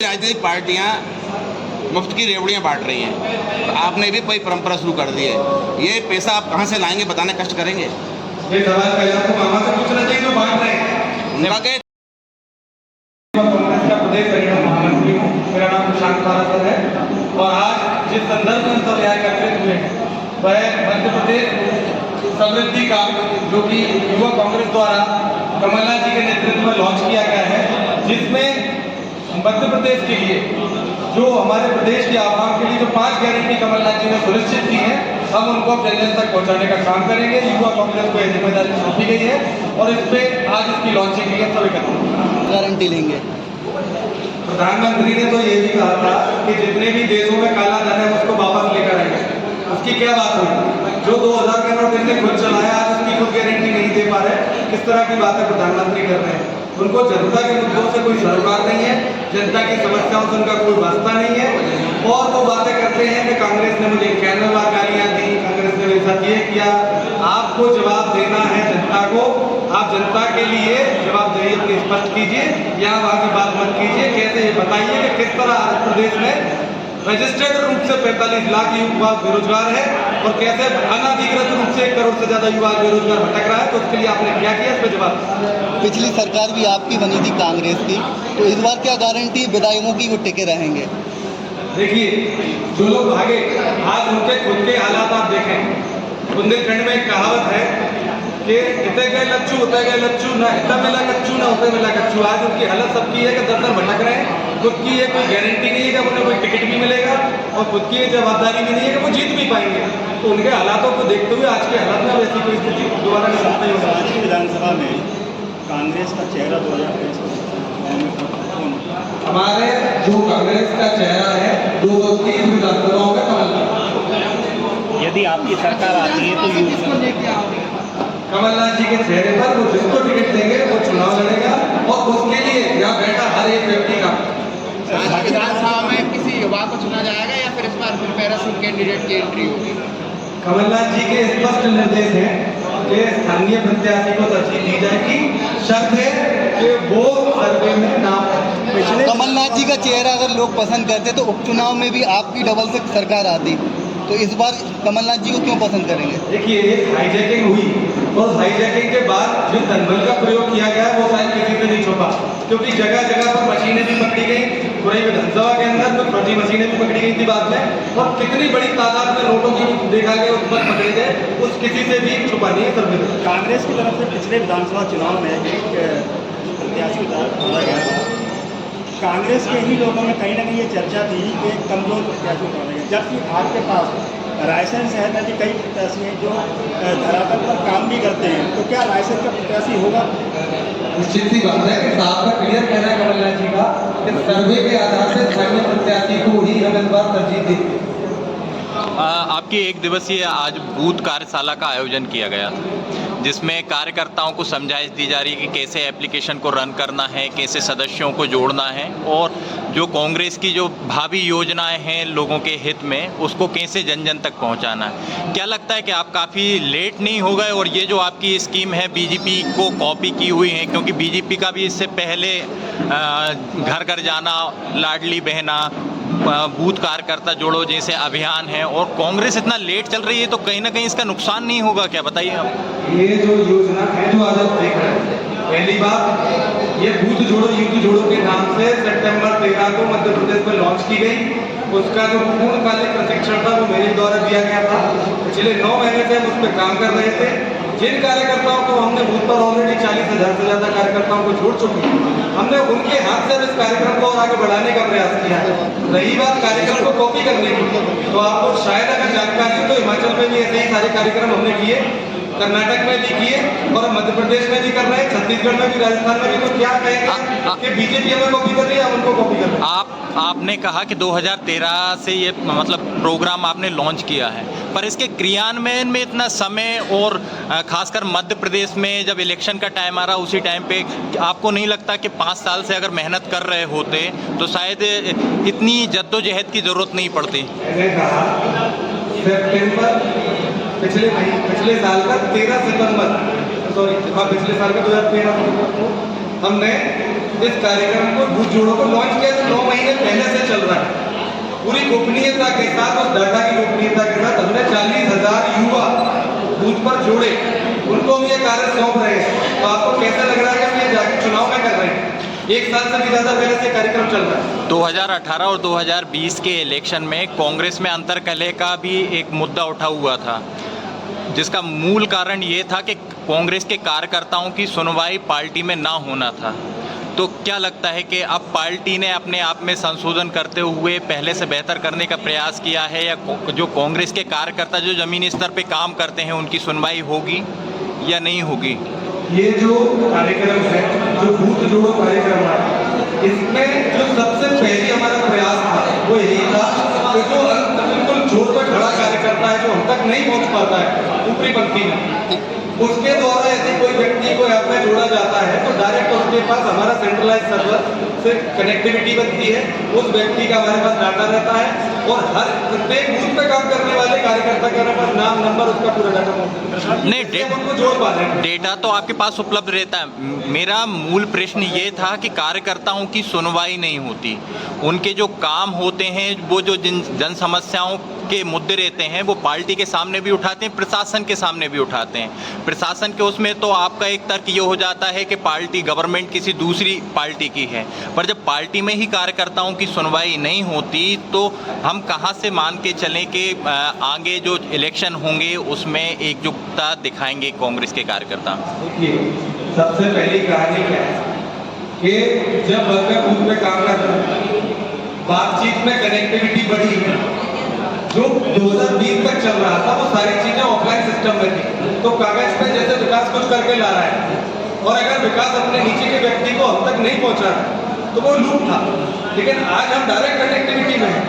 राजनीतिक पार्टियां मुफ्त की रेवड़ियां बांट रही हैं, तो आपने भी कोई परंपरा शुरू कर दी है। ये पैसा आप कहां से लाएंगे, बताने कष्ट करेंगे? ये सवाल पहले आपको मामा से पूछना चाहिए जो बांट रहे हैं। उनका क्या कांग्रेस का प्रदेश संगठन महामंत्री हूँ, मेरा नाम प्रशांत पारासर है। और आज जिस संदर्भ में हम सब यहाँ एकत्रित हुए हैं वह मध्य प्रदेश समृद्धि का जो कि युवा कांग्रेस द्वारा कमलनाथ जी के नेतृत्व में लॉन्च किया गया है, जिसमें मध्य प्रदेश के लिए जो हमारे प्रदेश के आवाम के लिए जो 5 गारंटी कमलनाथ जी ने सुनिश्चित की है, हम उनको जन जन तक पहुंचाने का काम करेंगे। युवा कांग्रेस को यह जिम्मेदारी सौंपी गई है और इस पे आज इसकी लॉन्चिंग के लिए सब एकत्रित गारंटी लेंगे। प्रधानमंत्री ने तो ये भी कहा था कि जितने भी देशों में काला धन है उसको वापस लेकर आएंगे। उसकी क्या बात हुई? जो 2000 का नोट इनने खुद चलाया, आज उसकी खुद गारंटी नहीं दे पा रहे। किस तरह की बातें प्रधानमंत्री कर रहे हैं? उनको जनता के मुद्दों से कोई सरोकार नहीं है, जनता की समस्याओं से उनका कोई वास्ता नहीं है। और वो बातें करते हैं कि कांग्रेस ने मुझे 91 बार गालियां दी, कांग्रेस ने मेरे साथ ये किया। आपको जवाब देना है जनता को, आप जनता के लिए जवाबदेही अपनी स्पष्ट कीजिए, यहाँ वहाँ की बात मत कीजिए। कैसे ये बताइए कि किस तरह आज प्रदेश में रजिस्टर्ड रूप से 45 लाख युवा बेरोजगार है और कैसे अनाधिकृत रूप से 1 करोड़ से ज्यादा युवा बेरोजगार भटक रहा है। तो उसके लिए आपने क्या किया, इस पर जवाब। पिछली सरकार भी आपकी बनी थी कांग्रेस की, तो इस बार क्या गारंटी विधायकों की वो टिके रहेंगे? देखिए, जो लोग भागे आज उनके खुद के हालात आप देखें। बुंदेलखंड में एक कहावत है कि इतने गए लच्चू होते गए लच्चू, ना इतना मिला कच्चू ना होते मिला कच्चू। आज उनकी हालत सबकी है कि दर दर भटक रहे हैं। खुद की ये कोई गारंटी नहीं है कि उन्हें कोई टिकट भी मिलेगा और खुद की ये जवाबदारी भी नहीं है कि वो जीत भी पाएंगे। तो उनके हालातों को देखते हुए आज के हालात में वैसी कोई स्थिति दोबारा नहीं सकती होगा। आज की विधानसभा में कांग्रेस का चेहरा 2023 हमारे जो कांग्रेस का चेहरा है 230 विधानसभाओं का कमलनाथ। यदि आपकी सरकार आती है तो कमलनाथ जी के चेहरे पर वो जिसको टिकट देंगे वो चुनाव लड़ेगा और उसके लिए यहाँ बैठा हर एक व्यक्ति का। विधानसभा में किसी युवा को चुना जाएगा या फिर इस बार फिर पैराशूट कैंडिडेट की एंट्री होगी? कमलनाथ जी के स्पष्ट निर्देश हैं कि स्थानीय प्रत्याशी को तरजीह दी जाएगी, शर्त है कि वो सर्वे में नाम है। कमलनाथ जी का चेहरा अगर लोग पसंद करते तो उपचुनाव में भी आपकी डबल से सरकार आती, तो इस बार कमलनाथ जी को क्यों पसंद करेंगे? देखिए, एक हाईजैकिंग हुई और हाईजैकिंग के बाद जो दंगल का प्रयोग किया गया वो शायद किसी से नहीं छुपा, क्योंकि जगह जगह पर मशीनें भी पकड़ी गई। पूरे विधानसभा के अंदर कुछ फर्जी मशीनें भी पकड़ी गई थी बाद में, और कितनी बड़ी तादाद में नोटों की देखा गया उस पर पकड़े गए, उस किसी से भी छुपा नहीं है। सर, कांग्रेस की तरफ से पिछले विधानसभा चुनाव में एक प्रत्याशी उतारा गया। कांग्रेस के ही लोगों में कहीं ना कहीं ये चर्चा थी कि कमजोर प्रत्याशी उतारा गया, जबकि आपके पास रायसेन शहर में भी कई प्रत्याशी हैं जो धरातल पर काम भी करते हैं। तो क्या रायसेन का प्रत्याशी होगा? निश्चित सी बात है कि साहब का क्लियर कहना है कमलनाथ जी का कि सर्वे के आधार से स्थानीय प्रत्याशी को ही हम इस बार तरजीह देंगे। आपकी 1 दिवसीय आज बूथ कार्यशाला का आयोजन किया गया, जिसमें कार्यकर्ताओं को समझाइश दी जा रही है कि कैसे एप्लीकेशन को रन करना है, कैसे सदस्यों को जोड़ना है और जो कांग्रेस की जो भावी योजनाएं हैं लोगों के हित में, उसको कैसे जन जन तक पहुंचाना है। क्या लगता है कि आप काफ़ी लेट नहीं हो गए और ये जो आपकी स्कीम है बीजेपी को कॉपी की हुई है? क्योंकि बीजेपी का भी इससे पहले घर घर जाना, लाडली बहना, बूथ कार्यकर्ता जोड़ो जैसे अभियान है, और कांग्रेस इतना लेट चल रही है, तो कहीं ना कहीं इसका नुकसान नहीं होगा क्या? बताइए आप। ये जो योजना है जो आज आप देख रहे हैं, पहली बात ये बूथ जोड़ो यूथ जोड़ो के नाम से सितंबर 13 को मध्य प्रदेश में लॉन्च की गई। उसका जो पूर्णकालिक प्रशिक्षण था वो मेरे द्वारा दिया गया था। पिछले 9 महीने से हम उस पर काम कर रहे थे। जिन कार्यकर्ताओं को हमने बूथ पर ऑलरेडी 40,000 से ज्यादा कार्यकर्ताओं को जोड़ चुके हैं, हमने उनके हाथ से इस कार्यक्रम को और आगे बढ़ाने का प्रयास किया है। रही बात कार्यक्रम को कॉपी करने की, तो आपको शायद अगर जानकारी हो तो हिमाचल में भी ऐसे ही सारे कार्यक्रम हमने किए, कर्नाटक में भी किए और मध्य प्रदेश में भी कर रहे हैं, छत्तीसगढ़ में भी, राजस्थान में भी। तो क्या कहेंगे कि बीजेपी हमें कॉपी कर रही है, हम उनको कॉपी कर रहे हैं? आपने कहा कि 2013 से ये मतलब प्रोग्राम आपने लॉन्च किया है, पर इसके क्रियान्वयन में इतना समय और खासकर मध्य प्रदेश में जब इलेक्शन का टाइम आ रहा उसी टाइम पे आपको नहीं लगता कि 5 साल से अगर मेहनत कर रहे होते तो शायद इतनी जद्दोजहद की ज़रूरत नहीं पड़ती? मैंने कहा सितंबर पिछले साल का 13 सितंबर, सॉरी हाँ, पिछले साल का 2013 सितंबर को हमने इस कार्यक्रम को बूथ जोड़ो को लॉन्च किया तो 9 महीने पहले से चल रहा है। पूरी गोपनीयता के साथ, उस डाटा की गोपनीयता के साथ हमने 40,000 युवा बूथ पर जोड़े, उनको हम ये कार्य सौंप रहे हैं। तो आपको कैसा लग रहा है कि हम ये जाके चुनाव में कर रहे हैं? 1 साल से भी ज़्यादा पहले से कार्यक्रम चल रहा है। 2018 और 2020 के इलेक्शन में कांग्रेस में अंतर्कलह का भी एक मुद्दा उठा हुआ था, जिसका मूल कारण ये था कि कांग्रेस के कार्यकर्ताओं की सुनवाई पार्टी में ना होना था। तो क्या लगता है कि अब पार्टी ने अपने आप में संशोधन करते हुए पहले से बेहतर करने का प्रयास किया है, या जो कांग्रेस के कार्यकर्ता जो ज़मीनी स्तर पे काम करते हैं उनकी सुनवाई होगी या नहीं होगी? ये जो कार्यक्रम है, जो बूथ जोड़ो कार्यक्रम है, इसमें जो सबसे पहले हमारा प्रयास था वो यही था कि जो बिल्कुल छोर पर खड़ा कार्यकर्ता है, जो हम तक नहीं पहुंच पाता है ऊपरी पंक्ति में, उसके द्वारा यदि कोई व्यक्ति को ऐप में जोड़ा जाता है तो डायरेक्ट उसके पास हमारा सेंट्रलाइज सर्वर से कनेक्टिविटी बनती है, उस व्यक्ति का हमारे पास डाटा रहता है और हर प्रत्येक बूथ पे काम करने वाले कार्यकर्ता के हमारे पास नाम, नंबर, उसका पूरा डाटा मौजूद है। नहीं, उनको जोड़ पा रहे हैं। डेटा तो आपके पास उपलब्ध रहता है। मेरा मूल प्रश्न ये था कि कार्यकर्ताओं की सुनवाई नहीं होती, उनके जो काम होते हैं, वो जो जन समस्याओं के मुद्दे रहते हैं वो पार्टी के सामने भी उठाते हैं, प्रशासन के सामने भी उठाते हैं। प्रशासन के उसमें तो आपका एक तर्क ये हो जाता है कि पार्टी, गवर्नमेंट किसी दूसरी पार्टी की है, पर जब पार्टी में ही कार्यकर्ताओं की सुनवाई नहीं होती तो हम कहाँ से मान के चलें कि आगे जो इलेक्शन होंगे उसमें एकजुटता दिखाएंगे कांग्रेस के कार्यकर्ता? देखिए, सबसे पहली कहानी क्या है कि जब मैं बूथ में काम कर रहा हूँ, बातचीत में कनेक्टिविटी बढ़ी है। जो 2020 तक चल रहा था वो सारी चीजें ऑफलाइन सिस्टम में थी, तो कागज पे जैसे विकास कुछ करके ला रहा है और अगर विकास अपने नीचे के व्यक्ति को हम तक नहीं पहुंचा तो वो लूप था। लेकिन आज हम डायरेक्ट कनेक्टिविटी में हैं।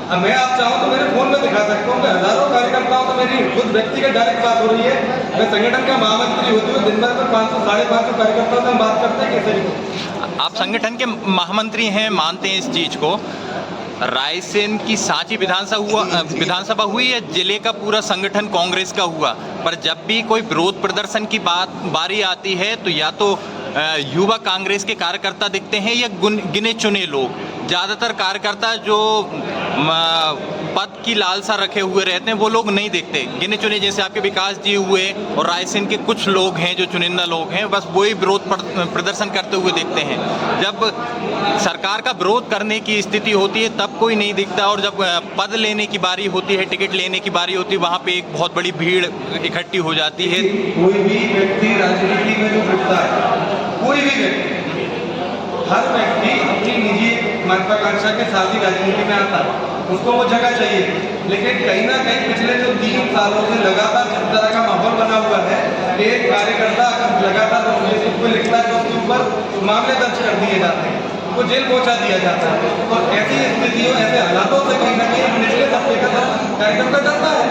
अब मैं आप चाहूँ तो मेरे फोन में दिखा सकता हूँ कि हजारों कार्यकर्ताओं तो मेरी खुद व्यक्तिगत डायरेक्ट बात हो रही है। मैं संगठन का महामंत्री होते हुए दिन भर में 500 साढ़े 500 कार्यकर्ताओं से हम बात करते हैं कैसे भी। आप संगठन के महामंत्री हैं, मानते हैं इस चीज़ को। रायसेन की सांची विधानसभा हुई या जिले का पूरा संगठन कांग्रेस का हुआ, पर जब भी कोई विरोध प्रदर्शन की बारी आती है तो या तो युवा कांग्रेस के कार्यकर्ता दिखते हैं या गिने चुने लोग। ज़्यादातर कार्यकर्ता जो पद की लालसा रखे हुए रहते हैं वो लोग नहीं दिखते। गिने चुने जैसे आपके विकास जी हुए और रायसेन के कुछ लोग हैं जो चुनिंदा लोग हैं, बस वही विरोध प्रदर्शन करते हुए दिखते हैं। जब सरकार का विरोध करने की स्थिति होती है तब कोई नहीं दिखता, और जब पद लेने की बारी होती है, टिकट लेने की बारी होती है, वहाँ पे एक बहुत बड़ी भीड़ इकट्ठी हो जाती है। कोई भी व्यक्ति राजनीति में जो जुड़ता है, कोई भी व्यक्ति, हर व्यक्ति अपनी निजी महत्वाकांक्षा के साथ ही राजनीति में आता है, उसको वो जगह चाहिए। लेकिन कहीं ना कहीं पिछले जो 3 सालों से लगातार जिस तरह का माहौल बना हुआ है, एक कार्यकर्ता अगर लगातार फेसबुक पे लिखता है तो उसके ऊपर मामले दर्ज कर दिए जाते हैं, उसको जेल पहुंचा दिया जाता है। और ऐसी स्थितियों, ऐसे हालातों से कहीं ना कहीं निचले तबके का कार्यकर्ता डरता है।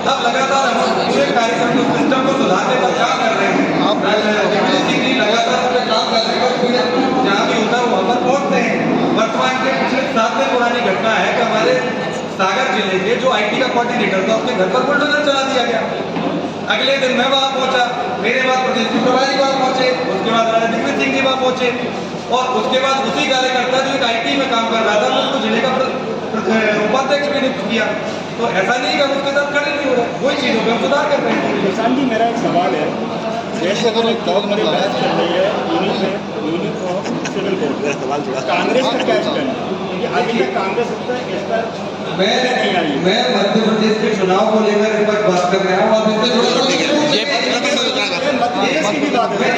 अब लगातार हम पूरे कार्यक्रम को, सिस्टम को सुधारने का काम कर रहे हैं। लगातार उस पर काम कर रहे हैं, जहाँ भी होता है वहाँ पर पहुँचते हैं। वर्तमान के पिछले 7 दिन पुरानी घटना है कि हमारे सागर जिले के जो IT का कोऑर्डिनेटर था उसके घर पर बुलडोजर चला दिया गया। अगले दिन मैं वहाँ पहुँचा, मेरे बाद प्रदेश के प्रभारी वहाँ पहुँचे, उसके बाद राजा दिग्विजय सिंह जी वहाँ पहुँचे, और उसके बाद उसी कार्यकर्ता जो एक IT में काम कर रहा था उसको जिले का उपाध्यक्ष भी नियुक्त किया। तो ऐसा नहीं कि हम उसके साथ खड़े नहीं हो रहे, वही चीज़ों पर हम सुधार कर रहे हैं। किसान जी, मेरा एक सवाल है, जैसे अगर एक बहुत बड़ी बहस चल रही है unit of civil code, Congress का क्या स्टैंड है? क्योंकि अभी तक कांग्रेस इस पर मैं मध्य प्रदेश के चुनाव को लेकर इस वक्त बात कर रहा हूँ। आप इससे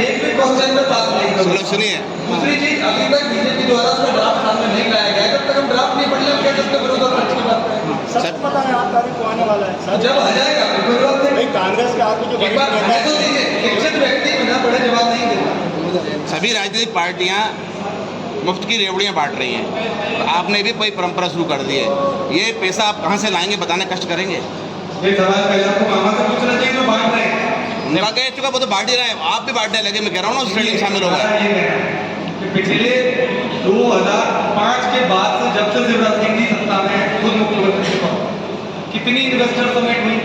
एक भी क्वेश्चन पे बात नहीं करूँगा। सुनिए, दूसरी चीज, अभी तक बीजेपी द्वारा उसका ड्राफ्ट सामने नहीं लाया गया। जब तक हम ड्राफ्ट नहीं पढ़ लें क्या इसका विरोध और अच्छी बात है? सब पता है 8 तारीख को आने वाला है। जब आ जाएगा कोई बात नहीं। भाई कांग्रेस का आपकी जो एक बार तो दीजिए, शिक्षित व्यक्ति बिना बड़े जवाब नहीं देता। सभी राजनीतिक पार्टियां मुफ्त की रेवड़ियां बांट रही हैं, और आपने भी कोई परंपरा शुरू कर दी है। ये पैसा आप कहाँ से लाएंगे, बताने कष्ट करेंगे? ये सवाल पहले आपको मामा से पूछना चाहिए जो बांट रहे हैं। उनका कह चुका, वो तो बांट ही रहे हैं, आप भी बांटने लगे। मैं कह रहा हूँ ना, उस ट्रेडिंग शामिल होगा। कि पिछले 2005 के बाद से, जब से शिवराज सिंह जी सत्ता में खुद मुख्यमंत्री के तौर पर, कितनी इन्वेस्टर समिट हुई?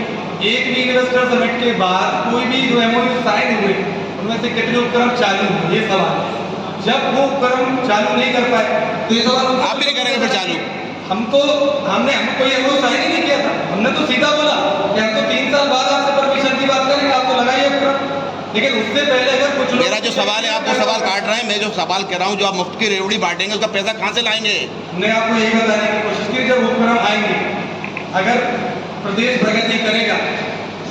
एक भी इन्वेस्टर समिट के बाद कोई भी जो MOU साइन हुए उनमें से कितने उपक्रम चालू हुए? ये सवाल। जब वो उपक्रम चालू नहीं कर पाए तो ये सवाल आप भी नहीं करेंगे फिर चालू? हमको ये वो साइन ही नहीं किया था। हमने तो सीधा बोला कि हम तो 3 साल बाद आपसे परमिशन की बात करेंगे, आप तो लगाइए उपक्रम। लेकिन उससे पहले अगर कुछ लोग, मेरा जो सवाल है, आप वो सवाल काट रहे हैं। मैं जो सवाल कर रहा हूँ, जो आप मुफ्त की रेवड़ी बांटेंगे उसका पैसा कहाँ से लाएंगे? हमने आपको यही बताने की कोशिश की, जब उपक्रम आएंगे, अगर प्रदेश प्रगति करेगा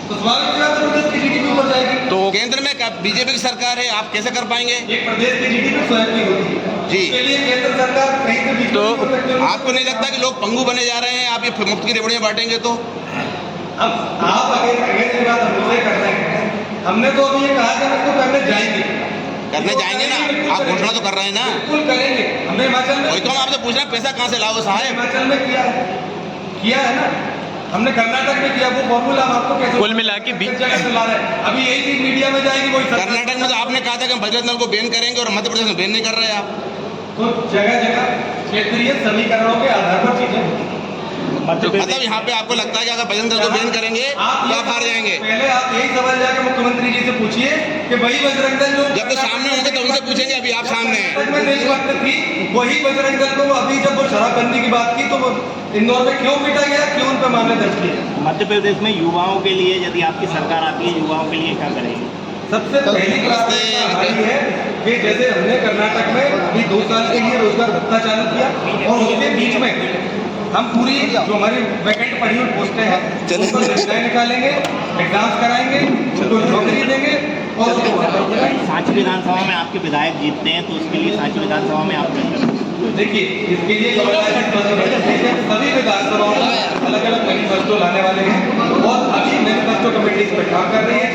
तो स्वाभाविक सी बात है प्रदेश की जीडीपी ऊपर जाएगी। तो केंद्र में बीजेपी की सरकार है, आप कैसे कर पाएंगे? एक प्रदेश की जीडीपी स्वयं की होती है जी। उसके लिए केंद्र सरकार कहीं से भी तो आपको नहीं लगता कि लोग पंगु बने जा रहे हैं, आप ये मुफ्त की रेवड़ियाँ बांटेंगे तो? अब आप अगर ये बात हमसे कर रहे हैं, हमने तो अभी ये कहा कि हम इसको करने जाएंगे। करने जाएंगे ना, आप घोषणा तो कर रहे हैं ना। बिल्कुल करेंगे। हमने हिमाचल में, वही तो हम आपसे पूछ रहे हैं, पैसा कहाँ से लाओ साहब? हिमाचल में किया है ना, हमने कर्नाटक में किया। वो फॉर्मूला हम आपको कैसे कुल मिला के जगह से ला रहे हैं। अभी यही चीज मीडिया में जाएगी, वही कर्नाटक में तो आपने कहा था कि हम बजरंग दल को बैन करेंगे और मध्य प्रदेश में बैन नहीं कर रहे आप। तो जगह जगह क्षेत्रीय समीकरणों के आधार पर चीजें। मतलब यहाँ पे आपको लगता है कि अगर बजरंग दल को बैन करेंगे तो आप हार जाएंगे? पहले आप यही सवाल जाके मुख्यमंत्री जी से पूछिए कि वही बजरंग दल जो जब वो सामने होंगे तो उनसे पूछेंगे, अभी आप सामने हैं। में देशभक्त थी, वही बजरंग दल को अभी जब वो शराबबंदी की बात की तो वो इंदौर में क्यों पीटा गया, क्यों उन पर मामले दर्ज किए? मध्य प्रदेश में युवाओं के लिए यदि आपकी सरकार आती है, युवाओं के लिए क्या करेगी? सबसे पहली प्राथमिकता हमारी है कि जैसे हमने कर्नाटक में अभी 2 साल के लिए रोजगार भत्ता चालू किया और उसके बीच में हम पूरी जो हमारी वैकेंट पड़ी हुई पोस्टें हैं उनको निर्णय निकालेंगे, एग्जाम्स कराएंगे, उनको नौकरी देंगे और सांची विधानसभा में आपके विधायक जीतते हैं तो उसके लिए सांची विधानसभा में आप क्या करेंगे? देखिए, इसके लिए सभी विधानसभाओं में अलग अलग मैनिफेस्टो लाने वाले हैं और अभी मैनिफेस्टो कमेटी इस पर काम कर रही है।